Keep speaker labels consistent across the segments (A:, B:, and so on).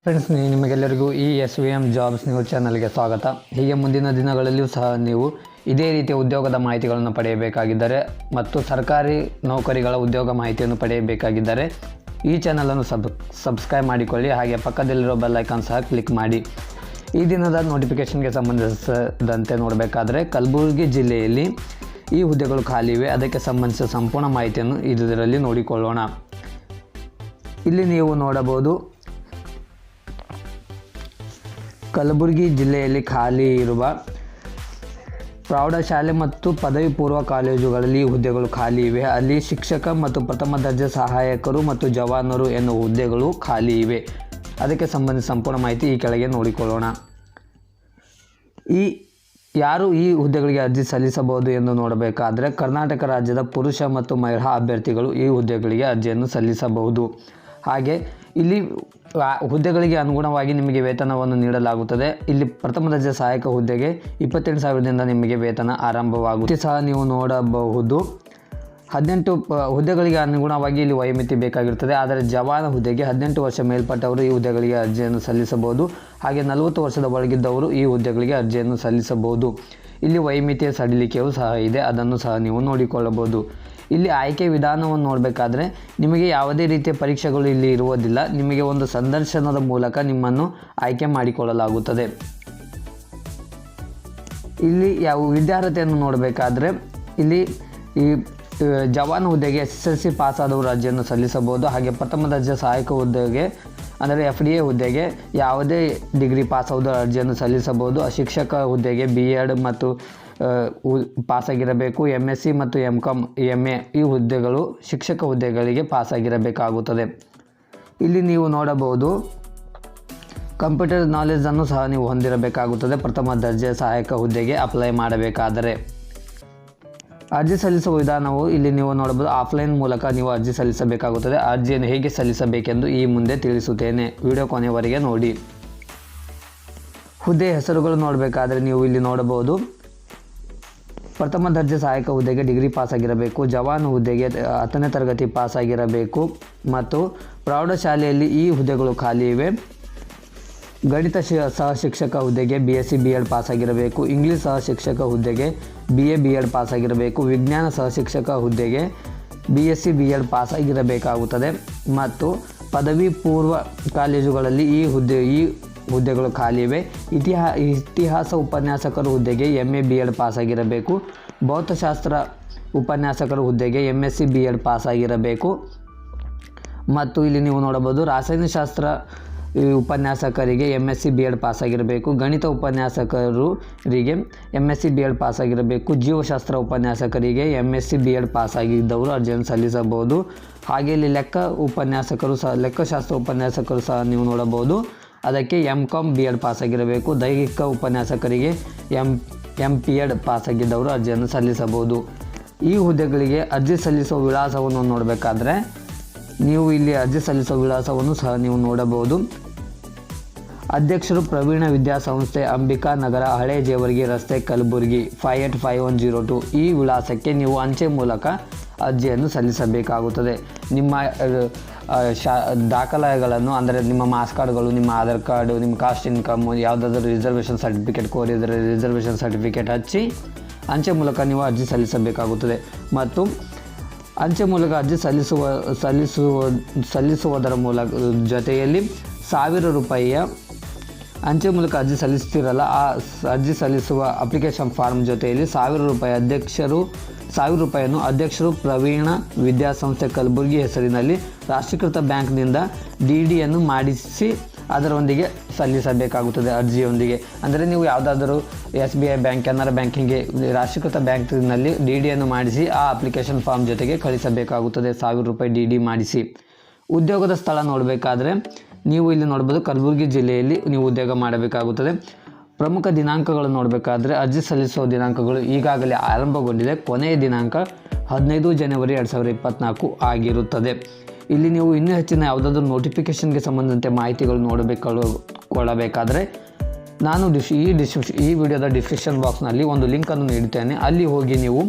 A: Friends, ನಿಮಗೆಲ್ಲರಿಗೂ ಈ SVM jobs news ಚಾನಲ್ಗೆ ಸ್ವಾಗತ. ಹೀಗೆ ಮುಂದಿನ ದಿನಗಳಲ್ಲಿಯೂ ಸಹ ನೀವು ಇದೇ ರೀತಿಯ ಉದ್ಯೋಗದ ಮಾಹಿತಿಗಳನ್ನು ಪಡೆಯಬೇಕಾಗಿದ್ದರೆ ಮತ್ತು ಸರ್ಕಾರಿ ನೌಕರಿಗಳ ಉದ್ಯೋಗ ಮಾಹಿತಿಯನ್ನು ಪಡೆಯಬೇಕಾಗಿದ್ದರೆ ಈ ಚಾನಲನ್ನು ಸಬ್ಸ್ಕ್ರೈಬ್ ಮಾಡಿಕೊಳ್ಳಿ. ಹಾಗೆ ಪಕ್ಕದಲ್ಲಿರೋ ಬೆಲ್ ಐಕಾನ್ ಸಹ ಕ್ಲಿಕ್ ಮಾಡಿ. ಈ ದಿನದ ನೋಟಿಫಿಕೇಷನ್ಗೆ ಸಂಬಂಧಿಸಿದಂತೆ ನೋಡಬೇಕಾದ್ರೆ ಕಲಬುರಗಿ ಜಿಲ್ಲೆಯಲ್ಲಿ ಈ ಹುದ್ದೆಗಳು ಖಾಲಿ ಇವೆ. ಅದಕ್ಕೆ ಸಂಬಂಧಿಸಿದ ಸಂಪೂರ್ಣ ಮಾಹಿತಿಯನ್ನು ಇದರಲ್ಲಿ ನೋಡಿಕೊಳ್ಳೋಣ. ಇಲ್ಲಿ ನೀವು ನೋಡಬಹುದು, ಕಲಬುರಗಿ ಜಿಲ್ಲೆಯಲ್ಲಿ ಖಾಲಿ ಇರುವ ಪ್ರೌಢಶಾಲೆ ಮತ್ತು ಪದವಿ ಪೂರ್ವ ಕಾಲೇಜುಗಳಲ್ಲಿ ಹುದ್ದೆಗಳು ಖಾಲಿ ಇವೆ. ಅಲ್ಲಿ ಶಿಕ್ಷಕ ಮತ್ತು ಪ್ರಥಮ ದರ್ಜೆ ಸಹಾಯಕರು ಮತ್ತು ಜವಾನರು ಎನ್ನುವ ಹುದ್ದೆಗಳು ಖಾಲಿ ಇವೆ. ಅದಕ್ಕೆ ಸಂಬಂಧಿಸಿದ ಸಂಪೂರ್ಣ ಮಾಹಿತಿ ಈ ಕೆಳಗೆ ನೋಡಿಕೊಳ್ಳೋಣ. ಯಾರು ಈ ಹುದ್ದೆಗಳಿಗೆ ಅರ್ಜಿ ಸಲ್ಲಿಸಬಹುದು ಎಂದು ನೋಡಬೇಕಾದರೆ ಕರ್ನಾಟಕ ರಾಜ್ಯದ ಪುರುಷ ಮತ್ತು ಮಹಿಳಾ ಅಭ್ಯರ್ಥಿಗಳು ಈ ಹುದ್ದೆಗಳಿಗೆ ಅರ್ಜಿಯನ್ನು ಸಲ್ಲಿಸಬಹುದು. ಹಾಗೆ ಇಲ್ಲಿ ಹುದ್ದೆಗಳಿಗೆ ಅನುಗುಣವಾಗಿ ನಿಮಗೆ ವೇತನವನ್ನು ನೀಡಲಾಗುತ್ತದೆ. ಇಲ್ಲಿ ಪ್ರಥಮ ದರ್ಜೆ ಸಹಾಯಕ ಹುದ್ದೆಗೆ 28,000ದಿಂದ ನಿಮಗೆ ವೇತನ ಆರಂಭವಾಗುತ್ತೆ ಸಹ ನೀವು ನೋಡಬಹುದು. 18 ಹುದ್ದೆಗಳಿಗೆ ಅನುಗುಣವಾಗಿ ಇಲ್ಲಿ ವಯೋಮಿತಿ ಬೇಕಾಗಿರುತ್ತದೆ. ಆದರೆ ಜವಾನ ಹುದ್ದೆಗೆ 18 ವರ್ಷ ಮೇಲ್ಪಟ್ಟವರು ಈ ಹುದ್ದೆಗಳಿಗೆ ಅರ್ಜಿಯನ್ನು ಸಲ್ಲಿಸಬಹುದು. ಹಾಗೆ 40 ವರ್ಷದ ಒಳಗಿದ್ದವರು ಈ ಹುದ್ದೆಗಳಿಗೆ ಅರ್ಜಿಯನ್ನು ಸಲ್ಲಿಸಬಹುದು. ಇಲ್ಲಿ ವಯೋಮಿತಿಯ ಸಡಿಲಿಕೆಯೂ ಸಹ ಇದೆ, ಅದನ್ನು ಸಹ ನೀವು ನೋಡಿಕೊಳ್ಳಬಹುದು. ಇಲ್ಲಿ ಆಯ್ಕೆ ವಿಧಾನವನ್ನು ನೋಡಬೇಕಾದ್ರೆ ನಿಮಗೆ ಯಾವುದೇ ರೀತಿಯ ಪರೀಕ್ಷೆಗಳು ಇಲ್ಲಿ ಇರುವುದಿಲ್ಲ. ನಿಮಗೆ ಒಂದು ಸಂದರ್ಶನದ ಮೂಲಕ ನಿಮ್ಮನ್ನು ಆಯ್ಕೆ ಮಾಡಿಕೊಳ್ಳಲಾಗುತ್ತದೆ. ಇಲ್ಲಿ ಯಾವ ವಿದ್ಯಾರ್ಹತೆಯನ್ನು ನೋಡಬೇಕಾದ್ರೆ ಇಲ್ಲಿ ಈ ಜವಾನ್ ಹುದ್ದೆಗೆ SSLC ಪಾಸ್ ಆದವರು ಅರ್ಜಿಯನ್ನು ಸಲ್ಲಿಸಬಹುದು. ಹಾಗೆ ಪ್ರಥಮ ದರ್ಜೆ ಸಹಾಯಕ ಹುದ್ದೆಗೆ ಅಂದರೆ FDA ಹುದ್ದೆಗೆ ಯಾವುದೇ ಡಿಗ್ರಿ ಪಾಸ್ ಆದವರು ಅರ್ಜಿಯನ್ನು ಸಲ್ಲಿಸಬಹುದು. ಶಿಕ್ಷಕ ಹುದ್ದೆಗೆ B.Ed ಮತ್ತು ಪಾಸಾಗಿರಬೇಕು. MSc ಮತ್ತು M.Com MA ಈ ಹುದ್ದೆಗಳು ಶಿಕ್ಷಕ ಹುದ್ದೆಗಳಿಗೆ ಪಾಸಾಗಿರಬೇಕಾಗುತ್ತದೆ. ಇಲ್ಲಿ ನೀವು ನೋಡಬಹುದು, ಕಂಪ್ಯೂಟರ್ ನಾಲೆಜನ್ನು ಸಹ ನೀವು ಹೊಂದಿರಬೇಕಾಗುತ್ತದೆ ಪ್ರಥಮ ದರ್ಜೆ ಸಹಾಯಕ ಹುದ್ದೆಗೆ ಅಪ್ಲೈ ಮಾಡಬೇಕಾದರೆ. ಅರ್ಜಿ ಸಲ್ಲಿಸುವ ವಿಧಾನವು ಇಲ್ಲಿ ನೀವು ನೋಡಬಹುದು, ಆಫ್ಲೈನ್ ಮೂಲಕ ನೀವು ಅರ್ಜಿ ಸಲ್ಲಿಸಬೇಕಾಗುತ್ತದೆ. ಅರ್ಜಿಯನ್ನು ಹೇಗೆ ಸಲ್ಲಿಸಬೇಕೆಂದು ಈ ಮುಂದೆ ತಿಳಿಸುತ್ತೇನೆ, ವಿಡಿಯೋ ಕೊನೆಯವರೆಗೆ ನೋಡಿ. ಹುದ್ದೆ ಹೆಸರುಗಳು ನೋಡಬೇಕಾದರೆ ನೀವು ಇಲ್ಲಿ ನೋಡಬಹುದು, ಪ್ರಥಮ ದರ್ಜೆ ಸಹಾಯಕ ಹುದ್ದೆಗೆ ಡಿಗ್ರಿ ಪಾಸಾಗಿರಬೇಕು. ಜವಾನ್ ಹುದ್ದೆಗೆ 10ನೇ ತರಗತಿ ಪಾಸಾಗಿರಬೇಕು ಮತ್ತು ಪ್ರೌಢಶಾಲೆಯಲ್ಲಿ ಈ ಹುದ್ದೆಗಳು ಖಾಲಿ ಇವೆ. ಗಣಿತ ಸಹ ಶಿಕ್ಷಕ ಹುದ್ದೆಗೆ BSc B.Ed ಪಾಸಾಗಿರಬೇಕು. ಇಂಗ್ಲೀಷ್ ಸಹ ಶಿಕ್ಷಕ ಹುದ್ದೆಗೆ BA B.Ed ಪಾಸಾಗಿರಬೇಕು. ವಿಜ್ಞಾನ ಸಹ ಶಿಕ್ಷಕ ಹುದ್ದೆಗೆ BSc B.Ed ಪಾಸಾಗಿರಬೇಕಾಗುತ್ತದೆ ಮತ್ತು ಪದವಿ ಪೂರ್ವ ಕಾಲೇಜುಗಳಲ್ಲಿ ಈ ಹುದ್ದೆಗಳು ಖಾಲಿ ಇವೆ. ಇತಿಹಾಸ ಉಪನ್ಯಾಸಕರು ಹುದ್ದೆಗೆ MA B.Ed ಪಾಸಾಗಿರಬೇಕು. ಭೌತಶಾಸ್ತ್ರ ಉಪನ್ಯಾಸಕರು ಹುದ್ದೆಗೆ MSc B.Ed ಪಾಸಾಗಿರಬೇಕು ಮತ್ತು ಇಲ್ಲಿ ನೀವು ನೋಡಬಹುದು, ರಾಸಾಯನಶಾಸ್ತ್ರ ಉಪನ್ಯಾಸಕರಿಗೆ MSc B.Ed ಪಾಸಾಗಿರಬೇಕು. ಗಣಿತ ಉಪನ್ಯಾಸಕರಿಗೆ MSc B.Ed ಪಾಸಾಗಿರಬೇಕು. ಜೀವಶಾಸ್ತ್ರ ಉಪನ್ಯಾಸಕರಿಗೆ MSc B.Ed ಪಾಸಾಗಿದ್ದವರು ಅರ್ಜಿಯನ್ನು ಸಲ್ಲಿಸಬಹುದು. ಹಾಗೆ ಇಲ್ಲಿ ಲೆಕ್ಕಶಾಸ್ತ್ರ ಉಪನ್ಯಾಸಕರು ಸಹ ನೀವು ನೋಡಬಹುದು, ಅದಕ್ಕೆ M.Com B.Ed ಪಾಸಾಗಿರಬೇಕು. ದೈಹಿಕ ಉಪನ್ಯಾಸಕರಿಗೆ MPEd ಪಾಸಾಗಿದ್ದವರು ಅರ್ಜಿಯನ್ನು ಸಲ್ಲಿಸಬಹುದು. ಈ ಹುದ್ದೆಗಳಿಗೆ ಅರ್ಜಿ ಸಲ್ಲಿಸುವ ವಿಳಾಸವನ್ನು ನೋಡಬೇಕಾದ್ರೆ ನೀವು ಇಲ್ಲಿ ಅರ್ಜಿ ಸಲ್ಲಿಸುವ ವಿಳಾಸವನ್ನು ಸಹ ನೀವು ನೋಡಬಹುದು. ಅಧ್ಯಕ್ಷರು ಪ್ರವೀಣ ವಿದ್ಯಾಸಂಸ್ಥೆ, ಅಂಬಿಕಾ ನಗರ, ಹಳೆ ಜೇವರ್ಗಿ ರಸ್ತೆ, ಕಲಬುರಗಿ 585102. ಈ ವಿಳಾಸಕ್ಕೆ ನೀವು ಅಂಚೆ ಮೂಲಕ ಅರ್ಜಿಯನ್ನು ಸಲ್ಲಿಸಬೇಕಾಗುತ್ತದೆ. ನಿಮ್ಮ ದಾಖಲೆಗಳನ್ನು ಅಂದರೆ ನಿಮ್ಮ ಮಾರ್ಕ್ಸ್ ಕಾರ್ಡ್ಗಳು, ನಿಮ್ಮ ಆಧಾರ್ ಕಾರ್ಡು, ನಿಮ್ಮ ಕಾಸ್ಟ್ ಇನ್ಕಮ್, ಯಾವುದಾದ್ರೂ ರಿಸರ್ವೇಷನ್ ಸರ್ಟಿಫಿಕೇಟ್ ಕೋರಿದರೆ ರಿಸರ್ವೇಷನ್ ಸರ್ಟಿಫಿಕೇಟ್ ಹಚ್ಚಿ ಅಂಚೆ ಮೂಲಕ ನೀವು ಅರ್ಜಿ ಸಲ್ಲಿಸಬೇಕಾಗುತ್ತದೆ. ಮತ್ತು ಅಂಚೆ ಮೂಲಕ ಅರ್ಜಿ ಸಲ್ಲಿಸುವುದರ ಜೊತೆಯಲ್ಲಿ 1,000 ರೂಪಾಯಿಯ ಅಂಚೆ ಮೂಲಕ ಅರ್ಜಿ ಸಲ್ಲಿಸ್ತಿರಲ್ಲ, ಆ ಅರ್ಜಿ ಸಲ್ಲಿಸುವ ಅಪ್ಲಿಕೇಶನ್ ಫಾರ್ಮ್ ಜೊತೆಯಲ್ಲಿ 1,000 ರೂಪಾಯಿಯನ್ನು ಅಧ್ಯಕ್ಷರು ಪ್ರವೀಣ ವಿದ್ಯಾಸಂಸ್ಥೆ ಕಲಬುರಗಿ ಹೆಸರಿನಲ್ಲಿ ರಾಷ್ಟ್ರೀಕೃತ ಬ್ಯಾಂಕ್ನಿಂದ DDಯನ್ನು ಮಾಡಿಸಿ ಅದರೊಂದಿಗೆ ಸಲ್ಲಿಸಬೇಕಾಗುತ್ತದೆ. ಅರ್ಜಿಯೊಂದಿಗೆ ಅಂದರೆ ನೀವು ಯಾವುದಾದರೂ SBI ಬ್ಯಾಂಕ್, ಕೆನರಾ ಬ್ಯಾಂಕಿಂಗ್ಗೆ ರಾಷ್ಟ್ರೀಕೃತ ಬ್ಯಾಂಕ್ನಲ್ಲಿ DDಯನ್ನು ಮಾಡಿಸಿ ಆ ಅಪ್ಲಿಕೇಶನ್ ಫಾರ್ಮ್ ಜೊತೆಗೆ ಕಳಿಸಬೇಕಾಗುತ್ತದೆ. 1,000 ರೂಪಾಯಿ DD ಮಾಡಿಸಿ. ಉದ್ಯೋಗದ ಸ್ಥಳ ನೋಡಬೇಕಾದ್ರೆ ನೀವು ಇಲ್ಲಿ ನೋಡ್ಬೋದು, ಕಲಬುರಗಿ ಜಿಲ್ಲೆಯಲ್ಲಿ ನೀವು ಉದ್ಯೋಗ ಮಾಡಬೇಕಾಗುತ್ತದೆ. ಪ್ರಮುಖ ದಿನಾಂಕಗಳು ನೋಡಬೇಕಾದ್ರೆ ಅರ್ಜಿ ಸಲ್ಲಿಸುವ ದಿನಾಂಕಗಳು ಈಗಾಗಲೇ ಆರಂಭಗೊಂಡಿದೆ. ಕೊನೆಯ ದಿನಾಂಕ 15 ಜನವರಿ 2024 ಆಗಿರುತ್ತದೆ. ಇಲ್ಲಿ ನೀವು ಇನ್ನೂ ಹೆಚ್ಚಿನ ಯಾವುದಾದ್ರೂ ನೋಟಿಫಿಕೇಷನ್ಗೆ ಸಂಬಂಧಿಸಿದಂತೆ ಮಾಹಿತಿಗಳು ಕೊಡಬೇಕಾದ್ರೆ ನಾನು ಈ ವಿಡಿಯೋದ ಡಿಸ್ಕ್ರಿಪ್ಷನ್ ಬಾಕ್ಸ್ನಲ್ಲಿ ಒಂದು ಲಿಂಕನ್ನು ನೀಡುತ್ತೇನೆ. ಅಲ್ಲಿ ಹೋಗಿ ನೀವು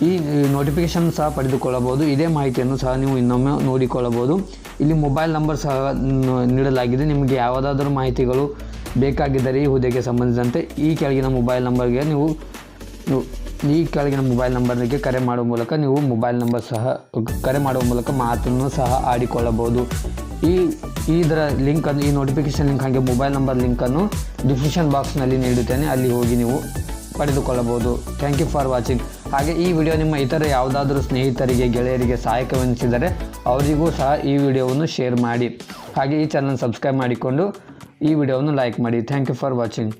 A: ಈ ನೋಟಿಫಿಕೇಷನ್ ಸಹ ಪಡೆದುಕೊಳ್ಳಬಹುದು. ಇದೇ ಮಾಹಿತಿಯನ್ನು ಸಹ ನೀವು ಇನ್ನೊಮ್ಮೆ ನೋಡಿಕೊಳ್ಳಬಹುದು. ಇಲ್ಲಿ ಮೊಬೈಲ್ ನಂಬರ್ ಸಹ ನೀಡಲಾಗಿದೆ. ನಿಮಗೆ ಯಾವುದಾದರೂ ಮಾಹಿತಿಗಳು ಬೇಕಾಗಿದ್ದರೆ ಈ ಹುದ್ದೆಗೆ ಸಂಬಂಧಿಸಿದಂತೆ ಈ ಕೆಳಗಿನ ಮೊಬೈಲ್ ನಂಬರ್ಗೆ ಕರೆ ಮಾಡುವ ಮೂಲಕ ನೀವು ಕರೆ ಮಾಡುವ ಮೂಲಕ ಮಾತನ್ನು ಸಹ ಆಡಿಕೊಳ್ಳಬಹುದು. ಇದರ ಲಿಂಕನ್ನು, ಈ ನೋಟಿಫಿಕೇಷನ್ ಲಿಂಕ್ ಹಾಗೆ ಮೊಬೈಲ್ ನಂಬರ್ ಲಿಂಕನ್ನು ಡಿಸ್ಕ್ರಿಪ್ಷನ್ ಬಾಕ್ಸ್ನಲ್ಲಿ ನೀಡುತ್ತೇನೆ, ಅಲ್ಲಿ ಹೋಗಿ ನೀವು ಪಡೆದುಕೊಳ್ಳಬಹುದು. Thank you for watching. ಹಾಗೆ ಈ ವಿಡಿಯೋ ನಿಮ್ಮ ಇತರ ಯಾವುದಾದ್ರೂ ಸ್ನೇಹಿತರಿಗೆ, ಗೆಳೆಯರಿಗೆ ಸಹಾಯಕವೆನಿಸಿದರೆ ಅವರಿಗೂ ಸಹ ಈ ವಿಡಿಯೋವನ್ನು ಶೇರ್ ಮಾಡಿ. ಹಾಗೆ ಈ ಚಾನಲ್ ಸಬ್ಸ್ಕ್ರೈಬ್ ಮಾಡಿಕೊಂಡು ಈ ವಿಡಿಯೋವನ್ನು ಲೈಕ್ ಮಾಡಿ. Thank you for watching.